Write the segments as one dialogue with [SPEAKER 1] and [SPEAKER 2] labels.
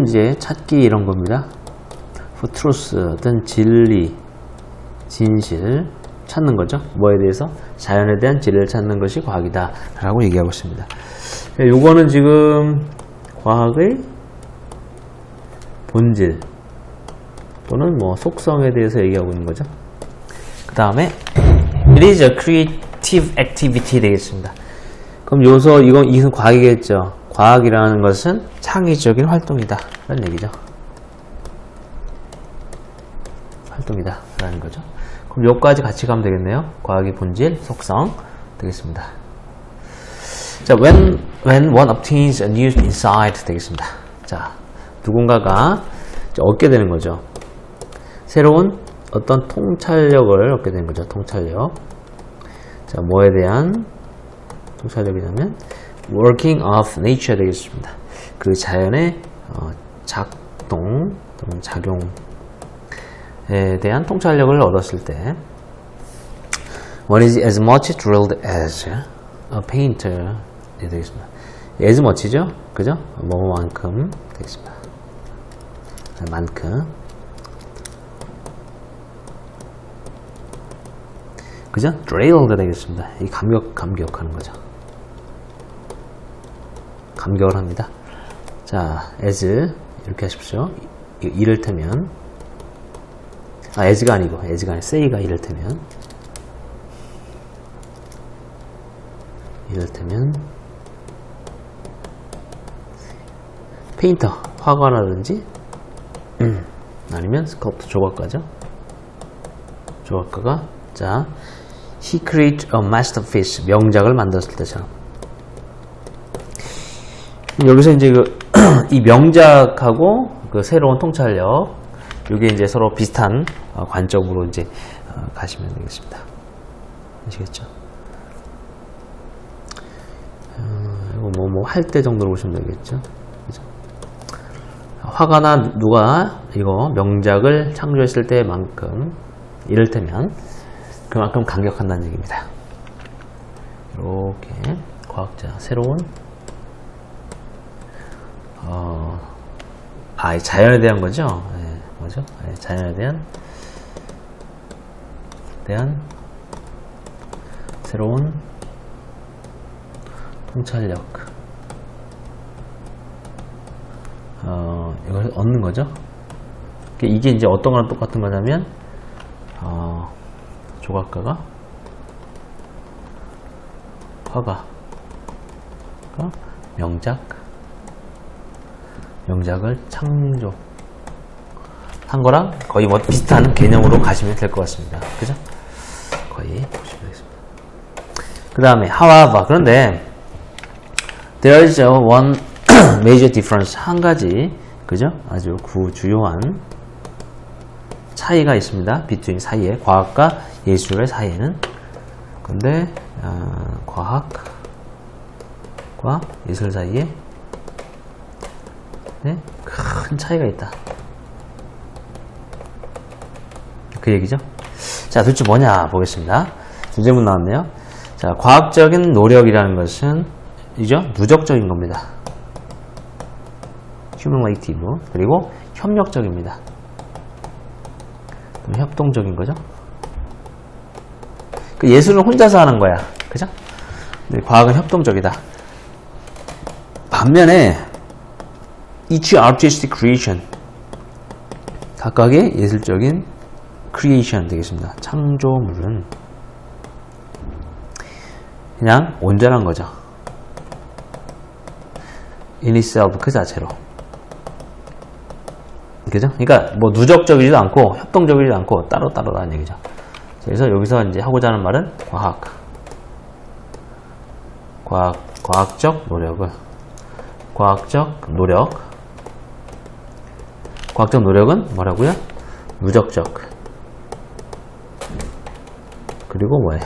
[SPEAKER 1] 이제 찾기 이런 겁니다. for truth, 어떤 진리, 진실 찾는 거죠. 뭐에 대해서? 자연에 대한 진리를 찾는 것이 과학이다 라고 얘기하고 있습니다. 요거는 지금 과학의 본질 또는 뭐 속성에 대해서 얘기하고 있는 거죠. 그 다음에 it is a creative activity 되겠습니다. 그럼 여기서 이건 과학이겠죠. 과학이라는 것은 창의적인 활동이다 라는 얘기죠. 활동이다 라는 거죠. 그럼 여기까지 같이 가면 되겠네요. 과학의 본질, 속성 되겠습니다. 자, when one obtains a new insight 되겠습니다. 자, 누군가가 얻게 되는 거죠. 새로운 어떤 통찰력을 얻게 되는 거죠. 통찰력. 자, 뭐에 대한 통찰력이냐면 working of nature 되겠습니다. 그 자연의 작동 또는 작용에 대한 통찰력을 얻었을 때 one is as much drilled as a painter 되겠습니다. as much죠? 그죠? 뭐만큼 되겠습니다. 만큼 그죠? drilled 되겠습니다. 이 감격하는 거죠. 감격을 합니다. 자, as 이렇게 하십시오. 이를테면 as가 아니고 say가 이를테면 페인터, 화가라든지 아니면 스컬프터, 조각가가 자, he created a masterpiece, 명작을 만들었을 때처럼. 여기서 이제 이 명작하고 그 새로운 통찰력, 이게 이제 서로 비슷한 관점으로 이제 가시면 되겠습니다. 아시겠죠? 이거 뭐 할 때 정도로 보시면 되겠죠? 그죠? 화가나 누가 이거 명작을 창조했을 때만큼, 이를테면 그만큼 감격한다는 얘기입니다. 이렇게 과학자 새로운 자연에 대한 거죠. 네, 뭐죠? 네, 자연에 대한 새로운 통찰력. 이걸 얻는 거죠. 이게 이제 어떤 거랑 똑같은 거냐면 조각가가 화가가 명작을 창조한 거랑 거의 뭐 비슷한 개념으로 가시면 될 것 같습니다. 그죠? 거의 보시면 되겠습니다. 그 다음에 however, 그런데 there is one major difference, 한 가지, 그죠? 아주 주요한 차이가 있습니다. between 사이에, 과학과 예술의 사이에는. 근데 과학과 예술 사이에 네? 큰 차이가 있다. 그 얘기죠. 자, 도대체 뭐냐 보겠습니다. 주제문 나왔네요. 자, 과학적인 노력이라는 것은 이죠? 누적적인 겁니다. cumulative. 그리고 협력적입니다. 협동적인 거죠. 그 예술은 혼자서 하는 거야. 그죠? 근데 과학은 협동적이다. 반면에 each artistic creation, 각각의 예술적인 creation 되겠습니다. 창조물은 그냥 온전한 거죠. in itself, 그 자체로. 그죠? 그러니까 뭐 누적적이지도 않고 협동적이지도 않고 따로따로라는 얘기죠. 그래서 여기서 이제 하고자 하는 말은 과학적 노력은 뭐라고요? 누적적. 그리고 뭐예요?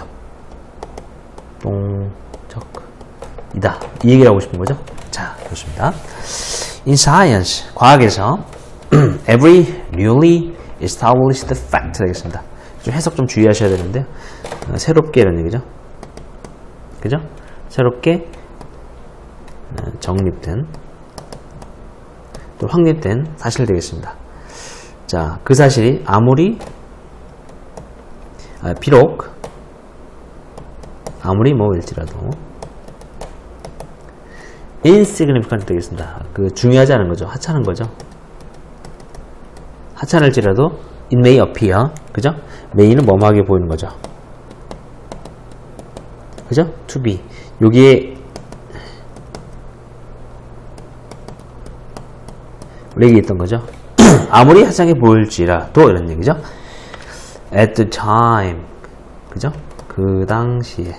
[SPEAKER 1] 협동적이다. 이 얘기를 하고 싶은 거죠? 자, 좋습니다. In science, 과학에서 every newly established fact 되겠습니다. 좀 해석 좀 주의하셔야 되는데, 새롭게 이런 얘기죠. 그죠? 새롭게 정립된 확립된 사실 되겠습니다. 자, 그 사실이 아무리 비록 아무리 뭐일지라도 insignificant 되겠습니다. 그 중요하지 않은 거죠. 하찮은 거죠. 하찮을지라도 it may appear, 그죠? may는 뭐뭐하게 보이는 거죠. 그죠? to be. 여기에 우리 얘기했던 거죠. 아무리 하찮게 보일지라도 이런 얘기죠. at the time, 그죠? 그 당시에.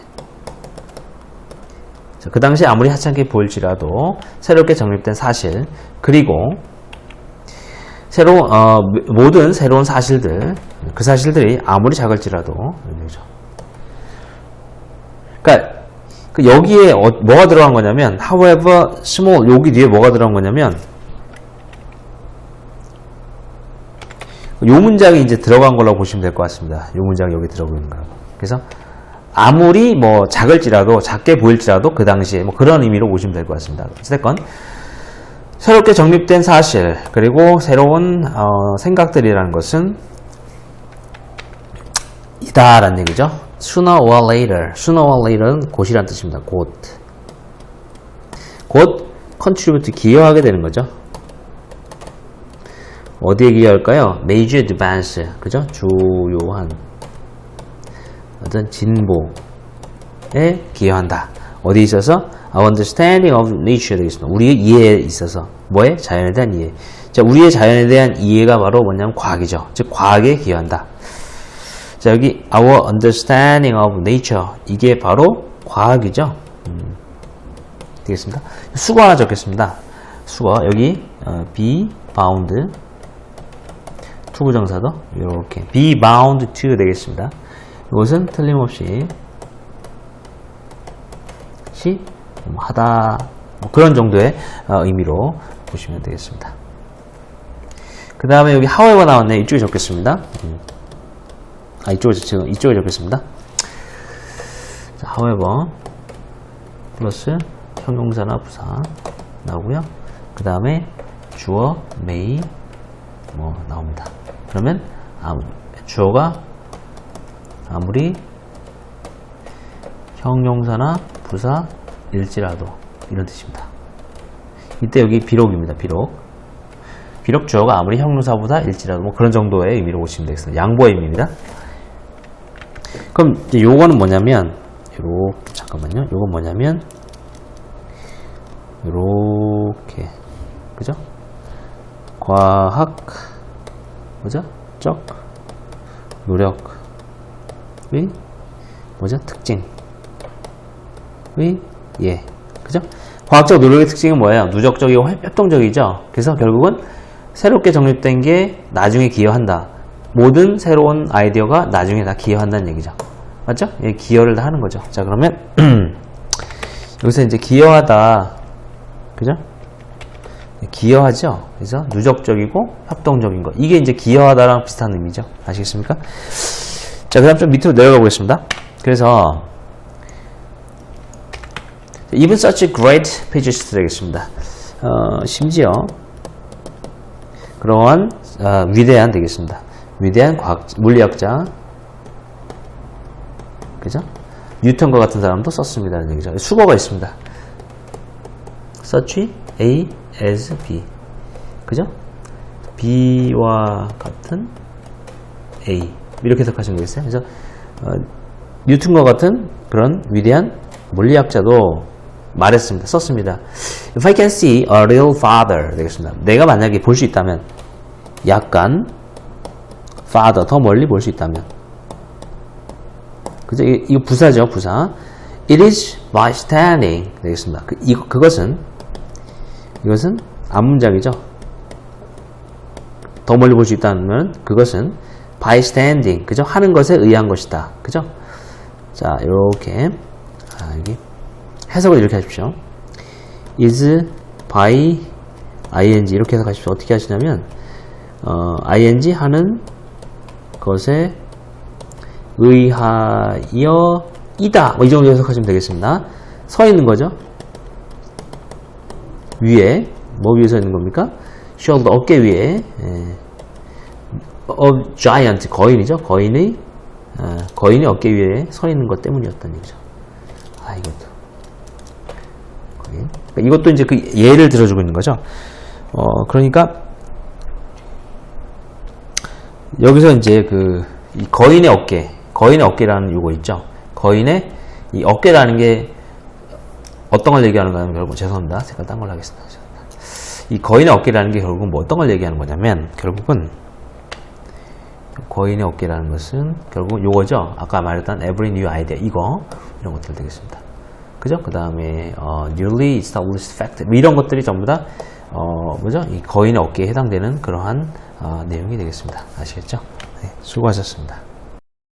[SPEAKER 1] 자, 그 당시에 아무리 하찮게 보일지라도 새롭게 정립된 사실, 그리고 모든 새로운 사실들, 그 사실들이 아무리 작을지라도 이런 얘기죠. 그러니까 여기에 뭐가 들어간 거냐면 however small, 여기 뒤에 뭐가 들어간 거냐면 요 문장이 이제 들어간 걸로 보시면 될 것 같습니다. 요 문장이 여기 들어가 있는 거라고. 그래서 아무리 뭐 작을지라도, 작게 보일지라도 그 당시에 뭐 그런 의미로 보시면 될 것 같습니다. 어쨌든 새롭게 정립된 사실, 그리고 새로운 생각들이라는 것은 이다라는 얘기죠. Sooner or later. Sooner or later는 곧이란 뜻입니다. 곧 contribute, 기여하게 되는 거죠. 어디에 기여할까요? Major advance, 그죠? 주요한 어떤 진보에 기여한다. 어디에 있어서? Our understanding of nature 되겠습니다. 우리의 이해에 있어서. 뭐에? 자연에 대한 이해. 자, 우리의 자연에 대한 이해가 바로 뭐냐면 과학이죠. 즉, 과학에 기여한다. 자, 여기 our understanding of nature. 이게 바로 과학이죠. 되겠습니다. 수거 하나 적겠습니다. 수거. 여기 be bound to 부정사도 이렇게 be bound to 되겠습니다. 이것은 틀림없이 하다, 뭐 그런 정도의 의미로 보시면 되겠습니다. 그 다음에 여기 however 나왔네. 이쪽에 적겠습니다. 이쪽에 적겠습니다. 자, however 플러스 형용사나 부사 나오고요. 그 다음에 주어 may 뭐 나옵니다. 그러면 주어가 아무리 형용사나 부사일지라도 이런 뜻입니다. 이때 여기 비록입니다. 비록 주어가 아무리 형용사보다일지라도 뭐 그런 정도의 의미로 보시면 되겠습니다. 양보의 의미입니다. 그럼 이제 요거는 뭐냐면 잠깐만요. 요건 뭐냐면 요렇게, 그죠? 과학 적 노력의 특징의 그죠? 과학적 노력의 특징은 뭐예요? 누적적이고 협동적이죠. 그래서 결국은 새롭게 정립된 게 나중에 기여한다. 모든 새로운 아이디어가 나중에 다 기여한다는 얘기죠. 맞죠? 예, 기여를 다 하는 거죠. 자, 그러면 여기서 이제 기여하다, 그죠? 기여하죠. 그래서 누적적이고 협동적인 거. 이게 이제 기여하다랑 비슷한 의미죠. 아시겠습니까? 자, 그 다음 좀 밑으로 내려가 보겠습니다. 그래서 even such great pages 되겠습니다. 심지어 그러한 위대한 되겠습니다. 위대한 물리학자, 그죠? 뉴턴과 같은 사람도 썼습니다는 얘기죠. 수거가 있습니다. such A as B, 그죠? B와 같은 A 이렇게 해석하시면 되겠어요. 그래서 뉴턴과 같은 그런 위대한 물리학자도 말했습니다. 썼습니다. If I can see a real father 되겠습니다. 내가 만약에 볼 수 있다면, 약간 father 더 멀리 볼 수 있다면, 그죠? 이거 부사죠, 부사. It is by standing 되겠습니다. 이것은 앞문장이죠. 더 멀리 볼 수 있다면 그것은 by standing, 그죠? 하는 것에 의한 것이다, 그죠? 자, 이렇게 여기 해석을 이렇게 하십시오. is by ing 이렇게 해석하십시오. 어떻게 하시냐면 ing 하는 것에 의하여 이다, 뭐 이 정도 해석하시면 되겠습니다. 서 있는 거죠. 위에 뭐 위에 서 있는 겁니까? shoulder 어깨 위에 of giant 거인이죠. 거인의 어깨 위에 서 있는 것 때문이었다는 얘기죠. 이것도 거인. 이것도 이제 그 예를 들어주고 있는 거죠. 그러니까 여기서 이제 이 거인의 어깨라는 요거 있죠. 거인의 이 어깨라는 게 어떤 걸 얘기하는 거냐면 결국 죄송합니다. 제가 딴 걸로 하겠습니다. 이 거인의 어깨라는 게 결국은 뭐 어떤 걸 얘기하는 거냐면 결국은 거인의 어깨라는 것은 결국 요거죠. 아까 말했던 every new idea 이런 것들 되겠습니다. 그죠? 그 다음에 newly established fact 이런 것들이 전부 다 뭐죠? 이 거인의 어깨에 해당되는 그러한 내용이 되겠습니다. 아시겠죠? 네, 수고하셨습니다.